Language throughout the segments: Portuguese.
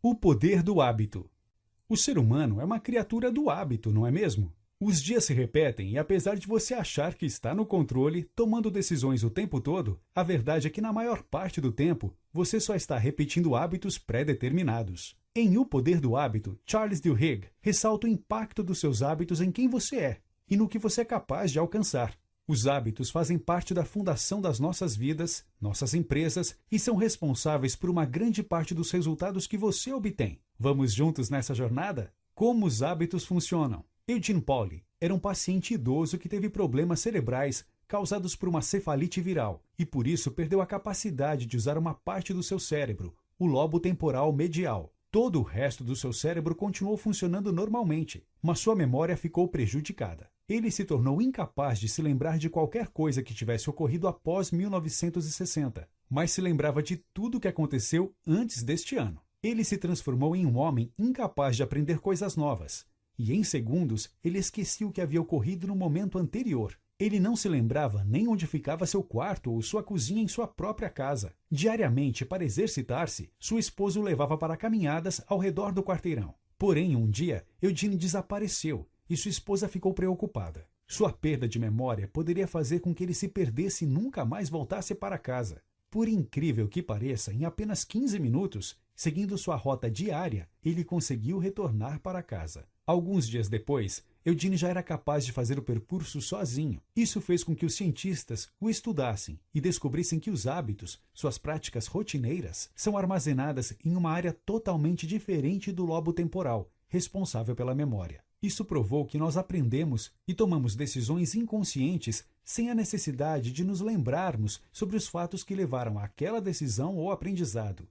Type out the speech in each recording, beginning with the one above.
O poder do hábito. O ser humano é uma criatura do hábito, não é mesmo? Os dias se repetem e apesar de você achar que está no controle, tomando decisões o tempo todo, a verdade é que na maior parte do tempo, você só está repetindo hábitos pré-determinados. Em O Poder do Hábito, Charles Duhigg ressalta o impacto dos seus hábitos em quem você é e no que você é capaz de alcançar. Os hábitos fazem parte da fundação das nossas vidas, nossas empresas e são responsáveis por uma grande parte dos resultados que você obtém. Vamos juntos nessa jornada? Como os hábitos funcionam? Eugene Pauly era um paciente idoso que teve problemas cerebrais causados por uma cefalite viral e por isso perdeu a capacidade de usar uma parte do seu cérebro, o lobo temporal medial. Todo o resto do seu cérebro continuou funcionando normalmente, mas sua memória ficou prejudicada. Ele se tornou incapaz de se lembrar de qualquer coisa que tivesse ocorrido após 1960, mas se lembrava de tudo o que aconteceu antes deste ano. Ele se transformou em um homem incapaz de aprender coisas novas, e em segundos ele esquecia o que havia ocorrido no momento anterior. Ele não se lembrava nem onde ficava seu quarto ou sua cozinha em sua própria casa. Diariamente, para exercitar-se, sua esposa o levava para caminhadas ao redor do quarteirão. Porém, um dia, Eugene desapareceu e sua esposa ficou preocupada. Sua perda de memória poderia fazer com que ele se perdesse e nunca mais voltasse para casa. Por incrível que pareça, em apenas 15 minutos, seguindo sua rota diária, ele conseguiu retornar para casa. Alguns dias depois, Eugene já era capaz de fazer o percurso sozinho. Isso fez com que os cientistas o estudassem e descobrissem que os hábitos, suas práticas rotineiras, são armazenadas em uma área totalmente diferente do lobo temporal, responsável pela memória. Isso provou que nós aprendemos e tomamos decisões inconscientes sem a necessidade de nos lembrarmos sobre os fatos que levaram àquela decisão ou aprendizado.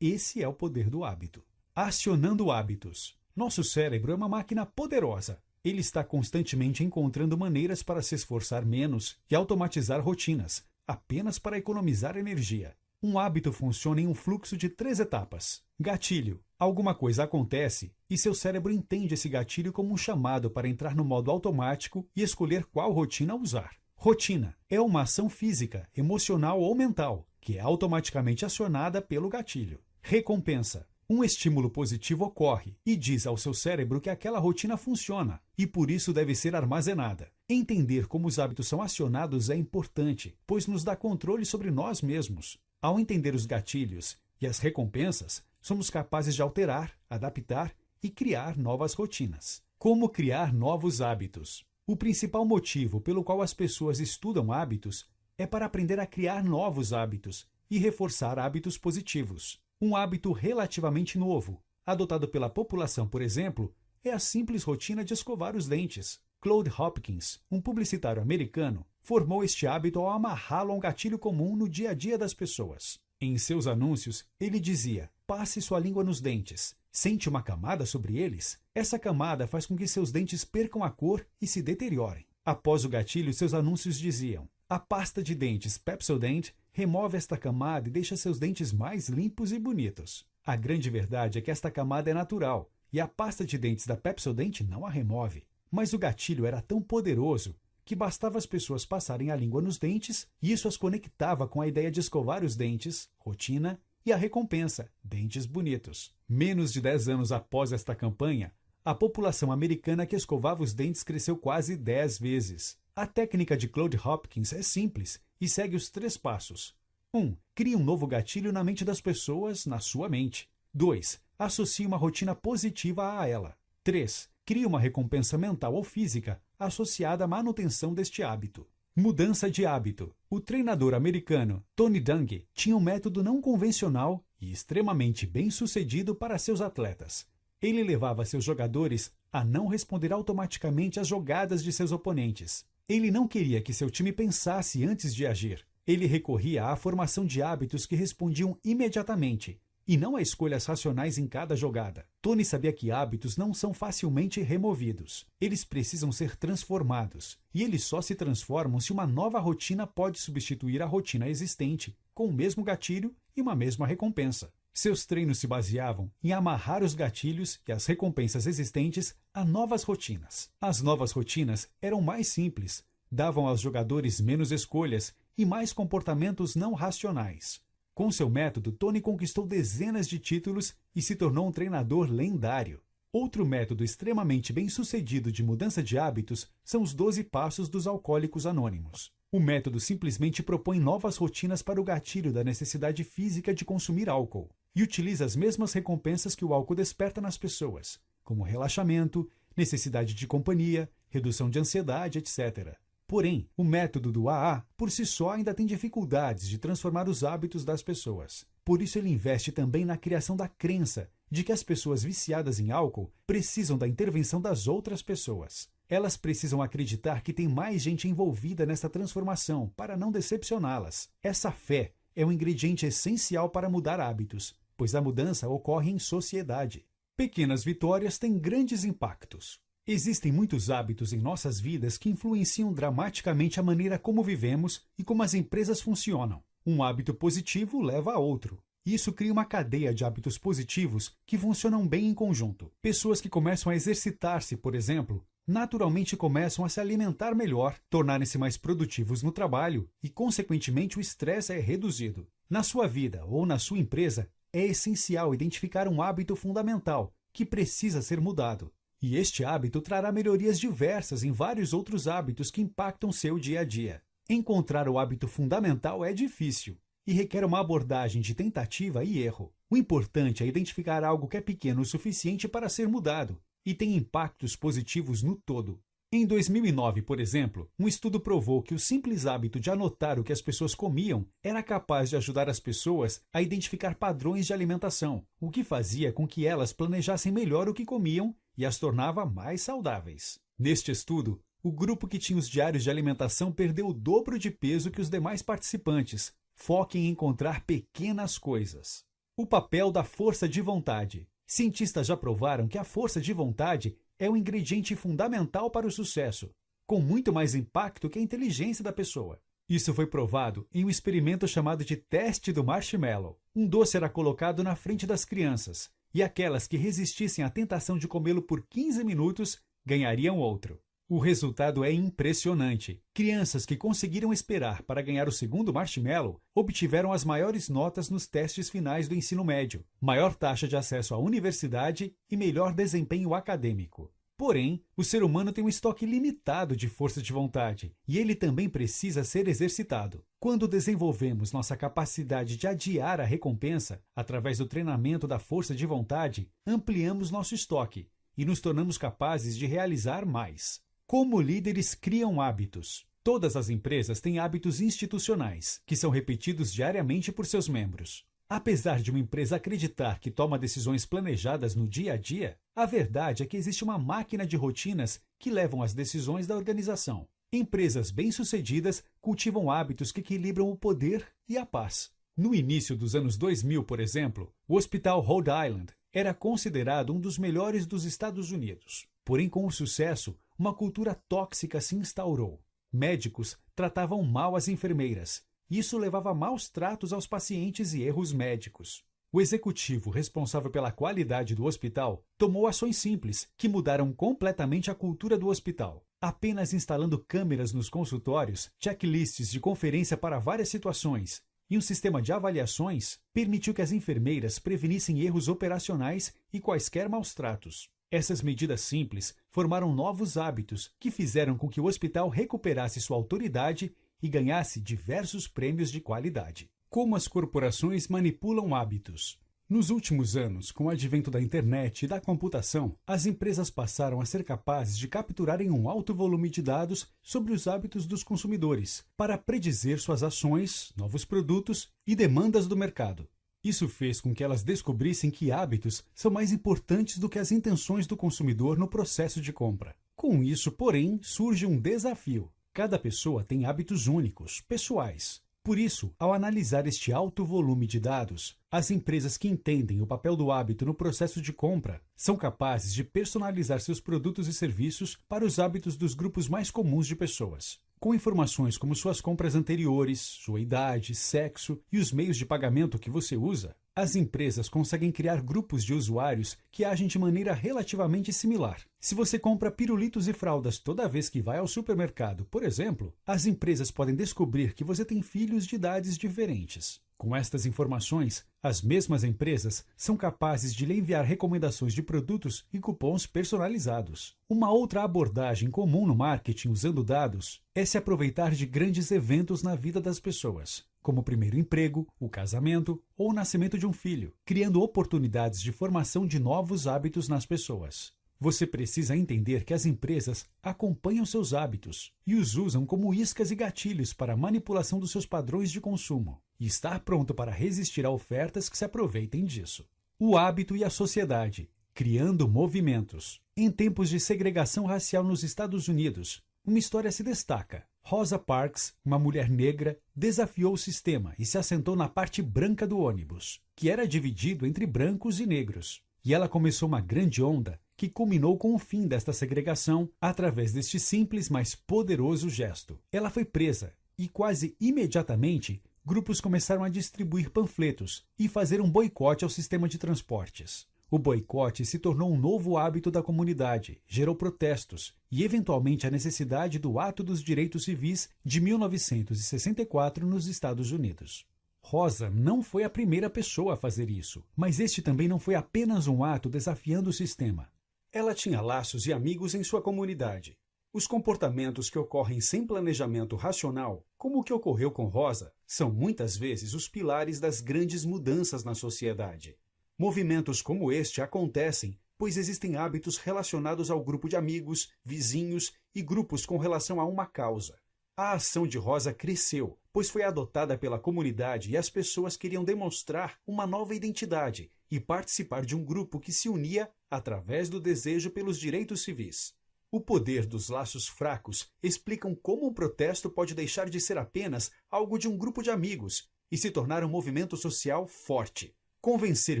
Esse é o poder do hábito. Acionando hábitos. Nosso cérebro é uma máquina poderosa. Ele está constantemente encontrando maneiras para se esforçar menos e automatizar rotinas, apenas para economizar energia. Um hábito funciona em um fluxo de 3 etapas. Gatilho. Alguma coisa acontece e seu cérebro entende esse gatilho como um chamado para entrar no modo automático e escolher qual rotina usar. Rotina é uma ação física, emocional ou mental, que é automaticamente acionada pelo gatilho. Recompensa. Um estímulo positivo ocorre e diz ao seu cérebro que aquela rotina funciona e por isso deve ser armazenada. Entender como os hábitos são acionados é importante, pois nos dá controle sobre nós mesmos. Ao entender os gatilhos e as recompensas, somos capazes de alterar, adaptar e criar novas rotinas. Como criar novos hábitos? O principal motivo pelo qual as pessoas estudam hábitos é para aprender a criar novos hábitos e reforçar hábitos positivos. Um hábito relativamente novo, adotado pela população, por exemplo, é a simples rotina de escovar os dentes. Claude Hopkins, um publicitário americano, formou este hábito ao amarrá-lo a um gatilho comum no dia a dia das pessoas. Em seus anúncios, ele dizia: passe sua língua nos dentes. Sente uma camada sobre eles? Essa camada faz com que seus dentes percam a cor e se deteriorem. Após o gatilho, seus anúncios diziam: a pasta de dentes Pepsodent remove esta camada e deixa seus dentes mais limpos e bonitos. A grande verdade é que esta camada é natural e a pasta de dentes da Pepsodent não a remove. Mas o gatilho era tão poderoso que bastava as pessoas passarem a língua nos dentes e isso as conectava com a ideia de escovar os dentes, rotina, e a recompensa, dentes bonitos. Menos de 10 anos após esta campanha, a população americana que escovava os dentes cresceu quase 10 vezes. A técnica de Claude Hopkins é simples e segue os 3 passos. 1. Crie um novo gatilho na mente das pessoas, na sua mente. 2. Associe uma rotina positiva a ela. 3. Crie uma recompensa mental ou física associada à manutenção deste hábito. Mudança de hábito. O treinador americano Tony Dungy tinha um método não convencional e extremamente bem-sucedido para seus atletas. Ele levava seus jogadores a não responder automaticamente às jogadas de seus oponentes. Ele não queria que seu time pensasse antes de agir. Ele recorria à formação de hábitos que respondiam imediatamente, e não a escolhas racionais em cada jogada. Tony sabia que hábitos não são facilmente removidos. Eles precisam ser transformados, e eles só se transformam se uma nova rotina pode substituir a rotina existente, com o mesmo gatilho e uma mesma recompensa. Seus treinos se baseavam em amarrar os gatilhos e as recompensas existentes a novas rotinas. As novas rotinas eram mais simples, davam aos jogadores menos escolhas e mais comportamentos não racionais. Com seu método, Tony conquistou dezenas de títulos e se tornou um treinador lendário. Outro método extremamente bem-sucedido de mudança de hábitos são os 12 Passos dos Alcoólicos Anônimos. O método simplesmente propõe novas rotinas para o gatilho da necessidade física de consumir álcool e utiliza as mesmas recompensas que o álcool desperta nas pessoas, como relaxamento, necessidade de companhia, redução de ansiedade, etc. Porém, o método do AA, por si só, ainda tem dificuldades de transformar os hábitos das pessoas. Por isso ele investe também na criação da crença de que as pessoas viciadas em álcool precisam da intervenção das outras pessoas. Elas precisam acreditar que tem mais gente envolvida nessa transformação para não decepcioná-las. Essa fé é um ingrediente essencial para mudar hábitos, pois a mudança ocorre em sociedade. Pequenas vitórias têm grandes impactos. Existem muitos hábitos em nossas vidas que influenciam dramaticamente a maneira como vivemos e como as empresas funcionam. Um hábito positivo leva a outro. Isso cria uma cadeia de hábitos positivos que funcionam bem em conjunto. Pessoas que começam a exercitar-se, por exemplo, naturalmente começam a se alimentar melhor, tornarem-se mais produtivos no trabalho e, consequentemente, o estresse é reduzido. Na sua vida ou na sua empresa, é essencial identificar um hábito fundamental que precisa ser mudado. E este hábito trará melhorias diversas em vários outros hábitos que impactam seu dia a dia. Encontrar o hábito fundamental é difícil e requer uma abordagem de tentativa e erro. O importante é identificar algo que é pequeno o suficiente para ser mudado e tem impactos positivos no todo. Em 2009, por exemplo, um estudo provou que o simples hábito de anotar o que as pessoas comiam era capaz de ajudar as pessoas a identificar padrões de alimentação, o que fazia com que elas planejassem melhor o que comiam e as tornava mais saudáveis. Neste estudo, o grupo que tinha os diários de alimentação perdeu o dobro de peso que os demais participantes. Foque em encontrar pequenas coisas. O papel da força de vontade. Cientistas já provaram que a força de vontade é um ingrediente fundamental para o sucesso, com muito mais impacto que a inteligência da pessoa. Isso foi provado em um experimento chamado de teste do marshmallow. Um doce era colocado na frente das crianças, e aquelas que resistissem à tentação de comê-lo por 15 minutos ganhariam outro. O resultado é impressionante. Crianças que conseguiram esperar para ganhar o segundo marshmallow obtiveram as maiores notas nos testes finais do ensino médio, maior taxa de acesso à universidade e melhor desempenho acadêmico. Porém, o ser humano tem um estoque limitado de força de vontade e ele também precisa ser exercitado. Quando desenvolvemos nossa capacidade de adiar a recompensa através do treinamento da força de vontade, ampliamos nosso estoque e nos tornamos capazes de realizar mais. Como líderes criam hábitos? Todas as empresas têm hábitos institucionais, que são repetidos diariamente por seus membros. Apesar de uma empresa acreditar que toma decisões planejadas no dia a dia, a verdade é que existe uma máquina de rotinas que levam às decisões da organização. Empresas bem-sucedidas cultivam hábitos que equilibram o poder e a paz. No início dos anos 2000, por exemplo, o Hospital Rhode Island era considerado um dos melhores dos Estados Unidos. Porém, com o sucesso, uma cultura tóxica se instaurou. Médicos tratavam mal as enfermeiras. Isso levava a maus tratos aos pacientes e erros médicos. O executivo responsável pela qualidade do hospital tomou ações simples que mudaram completamente a cultura do hospital. Apenas instalando câmeras nos consultórios, checklists de conferência para várias situações e um sistema de avaliações, permitiu que as enfermeiras prevenissem erros operacionais e quaisquer maus tratos. Essas medidas simples formaram novos hábitos que fizeram com que o hospital recuperasse sua autoridade e ganhasse diversos prêmios de qualidade. Como as corporações manipulam hábitos? Nos últimos anos, com o advento da internet e da computação, as empresas passaram a ser capazes de capturarem um alto volume de dados sobre os hábitos dos consumidores, para predizer suas ações, novos produtos e demandas do mercado. Isso fez com que elas descobrissem que hábitos são mais importantes do que as intenções do consumidor no processo de compra. Com isso, porém, surge um desafio. Cada pessoa tem hábitos únicos, pessoais. Por isso, ao analisar este alto volume de dados, as empresas que entendem o papel do hábito no processo de compra são capazes de personalizar seus produtos e serviços para os hábitos dos grupos mais comuns de pessoas. Com informações como suas compras anteriores, sua idade, sexo e os meios de pagamento que você usa, as empresas conseguem criar grupos de usuários que agem de maneira relativamente similar. Se você compra pirulitos e fraldas toda vez que vai ao supermercado, por exemplo, as empresas podem descobrir que você tem filhos de idades diferentes. Com estas informações, as mesmas empresas são capazes de lhe enviar recomendações de produtos e cupons personalizados. Uma outra abordagem comum no marketing usando dados é se aproveitar de grandes eventos na vida das pessoas, como o primeiro emprego, o casamento ou o nascimento de um filho, criando oportunidades de formação de novos hábitos nas pessoas. Você precisa entender que as empresas acompanham seus hábitos e os usam como iscas e gatilhos para a manipulação dos seus padrões de consumo, e estar pronto para resistir a ofertas que se aproveitem disso. O hábito e a sociedade, criando movimentos. Em tempos de segregação racial nos Estados Unidos, uma história se destaca. Rosa Parks, uma mulher negra, desafiou o sistema e se assentou na parte branca do ônibus, que era dividido entre brancos e negros. E ela começou uma grande onda que culminou com o fim desta segregação através deste simples, mas poderoso gesto. Ela foi presa e quase imediatamente grupos começaram a distribuir panfletos e fazer um boicote ao sistema de transportes. O boicote se tornou um novo hábito da comunidade, gerou protestos e, eventualmente, a necessidade do Ato dos Direitos Civis de 1964 nos Estados Unidos. Rosa não foi a primeira pessoa a fazer isso, mas este também não foi apenas um ato desafiando o sistema. Ela tinha laços e amigos em sua comunidade. Os comportamentos que ocorrem sem planejamento racional, como o que ocorreu com Rosa, são muitas vezes os pilares das grandes mudanças na sociedade. Movimentos como este acontecem pois existem hábitos relacionados ao grupo de amigos, vizinhos e grupos com relação a uma causa. A ação de Rosa cresceu, pois foi adotada pela comunidade e as pessoas queriam demonstrar uma nova identidade e participar de um grupo que se unia através do desejo pelos direitos civis. O poder dos laços fracos explicam como um protesto pode deixar de ser apenas algo de um grupo de amigos e se tornar um movimento social forte. Convencer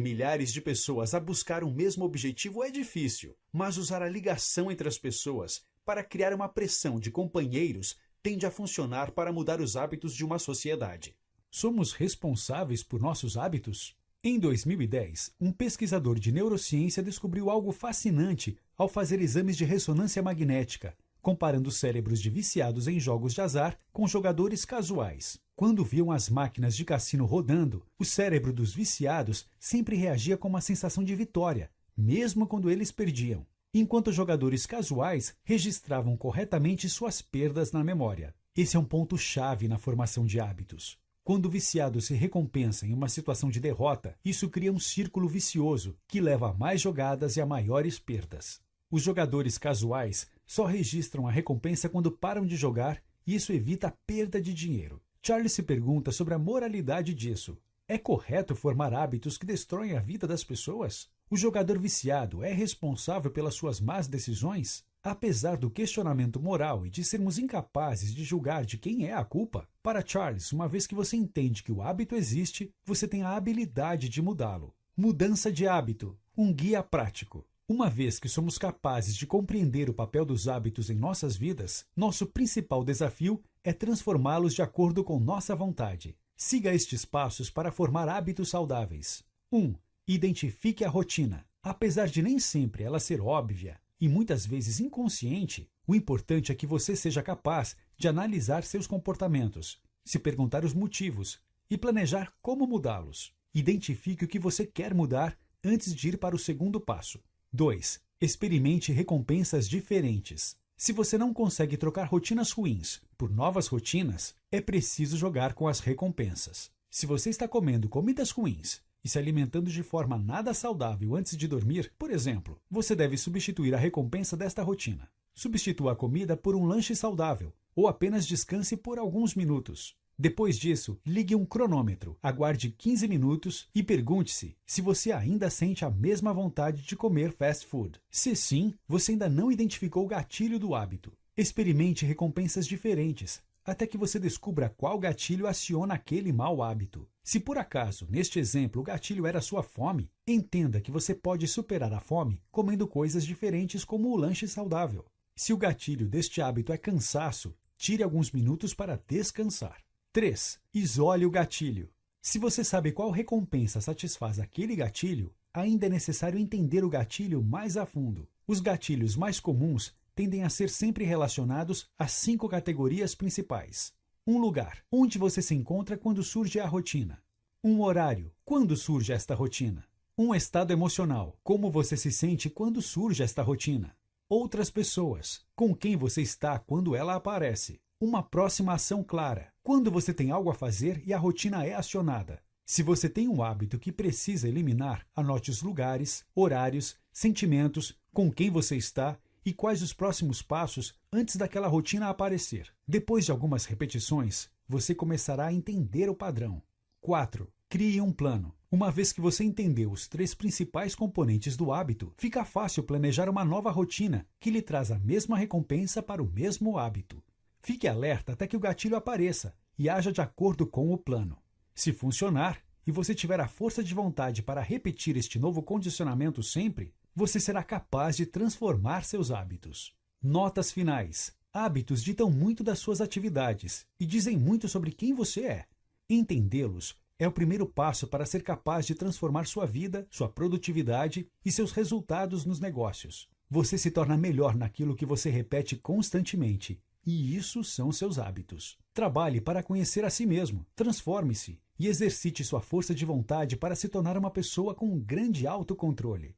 milhares de pessoas a buscar o mesmo objetivo é difícil, mas usar a ligação entre as pessoas para criar uma pressão de companheiros tende a funcionar para mudar os hábitos de uma sociedade. Somos responsáveis por nossos hábitos? Em 2010, um pesquisador de neurociência descobriu algo fascinante ao fazer exames de ressonância magnética, comparando cérebros de viciados em jogos de azar com jogadores casuais. Quando viam as máquinas de cassino rodando, o cérebro dos viciados sempre reagia com uma sensação de vitória, mesmo quando eles perdiam, enquanto jogadores casuais registravam corretamente suas perdas na memória. Esse é um ponto-chave na formação de hábitos. Quando o viciado se recompensa em uma situação de derrota, isso cria um círculo vicioso que leva a mais jogadas e a maiores perdas. Os jogadores casuais só registram a recompensa quando param de jogar e isso evita a perda de dinheiro. Charles se pergunta sobre a moralidade disso. É correto formar hábitos que destroem a vida das pessoas? O jogador viciado é responsável pelas suas más decisões? Apesar do questionamento moral e de sermos incapazes de julgar de quem é a culpa, para Charles, uma vez que você entende que o hábito existe, você tem a habilidade de mudá-lo. Mudança de hábito, um guia prático. Uma vez que somos capazes de compreender o papel dos hábitos em nossas vidas, nosso principal desafio é transformá-los de acordo com nossa vontade. Siga estes passos para formar hábitos saudáveis. 1. Identifique a rotina. Apesar de nem sempre ela ser óbvia e muitas vezes inconsciente, o importante é que você seja capaz de analisar seus comportamentos, se perguntar os motivos e planejar como mudá-los. Identifique o que você quer mudar antes de ir para o segundo passo. 2. Experimente recompensas diferentes. Se você não consegue trocar rotinas ruins por novas rotinas, é preciso jogar com as recompensas. Se você está comendo comidas ruins e se alimentando de forma nada saudável antes de dormir, por exemplo, você deve substituir a recompensa desta rotina. Substitua a comida por um lanche saudável ou apenas descanse por alguns minutos. Depois disso, ligue um cronômetro, aguarde 15 minutos e pergunte-se se você ainda sente a mesma vontade de comer fast food. Se sim, você ainda não identificou o gatilho do hábito. Experimente recompensas diferentes, até que você descubra qual gatilho aciona aquele mau hábito. Se por acaso, neste exemplo, o gatilho era sua fome, entenda que você pode superar a fome comendo coisas diferentes como o lanche saudável. Se o gatilho deste hábito é cansaço, tire alguns minutos para descansar. 3. Isole o gatilho. Se você sabe qual recompensa satisfaz aquele gatilho, ainda é necessário entender o gatilho mais a fundo. Os gatilhos mais comuns tendem a ser sempre relacionados a 5 categorias principais. Um lugar, onde você se encontra quando surge a rotina. Um horário, quando surge esta rotina? Um estado emocional, como você se sente quando surge esta rotina? Outras pessoas, com quem você está quando ela aparece? Uma próxima ação clara, quando você tem algo a fazer e a rotina é acionada. Se você tem um hábito que precisa eliminar, anote os lugares, horários, sentimentos, com quem você está e quais os próximos passos antes daquela rotina aparecer. Depois de algumas repetições, você começará a entender o padrão. 4. Crie um plano. Uma vez que você entendeu os 3 principais componentes do hábito, fica fácil planejar uma nova rotina que lhe traz a mesma recompensa para o mesmo hábito. Fique alerta até que o gatilho apareça e haja de acordo com o plano. Se funcionar e você tiver a força de vontade para repetir este novo condicionamento sempre, você será capaz de transformar seus hábitos. Notas finais. Hábitos ditam muito das suas atividades e dizem muito sobre quem você é. Entendê-los é o primeiro passo para ser capaz de transformar sua vida, sua produtividade e seus resultados nos negócios. Você se torna melhor naquilo que você repete constantemente, e isso são seus hábitos. Trabalhe para conhecer a si mesmo, transforme-se e exercite sua força de vontade para se tornar uma pessoa com um grande autocontrole.